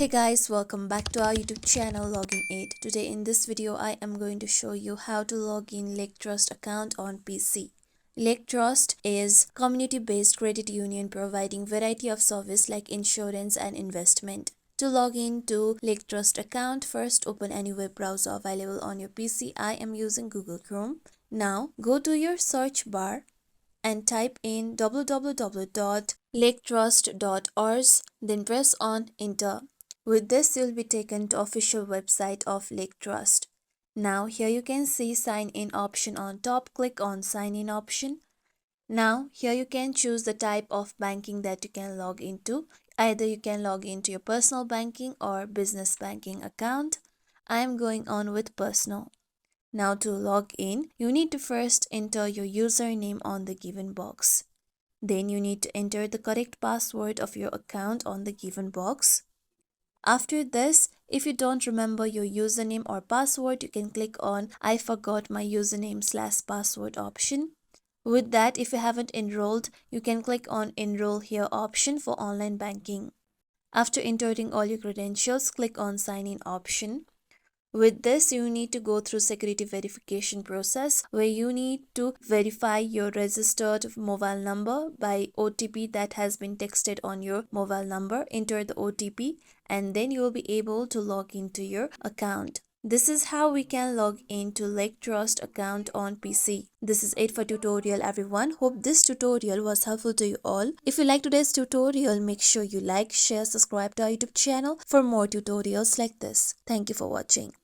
Hey guys, welcome back to our YouTube channel Login 8. Today in this video I am going to show you how to log in Lake Trust account on PC. Lake Trust is community-based credit union providing variety of service like insurance and investment. To log in to Lake Trust account, first open any web browser available on your PC. I am using Google Chrome. Now go to your search bar and type in www.laketrust.org, then press on enter. With this, you'll be taken to official website of Lake Trust. Now here you can see sign in option on top. Click on sign in option. Now here you can choose the type of banking that you can log into. Either you can log into your personal banking or business banking account. I am going on with personal. Now to log in, you need to first enter your username on the given box. Then you need to enter the correct password of your account on the given box. After this, if you don't remember your username or password, you can click on I forgot my username/password option. With that, if you haven't enrolled, you can click on enroll here option for online banking. After entering all your credentials, click on sign in option. With this, you need to go through security verification process where you need to verify your registered mobile number by OTP that has been texted on your mobile number. Enter the OTP and then you will be able to log into your account. This is how we can log into Lake Trust account on PC. This is it for tutorial everyone. Hope this tutorial was helpful to you all. If you like today's tutorial, make sure you like, share, subscribe to our YouTube channel for more tutorials like this. Thank you for watching.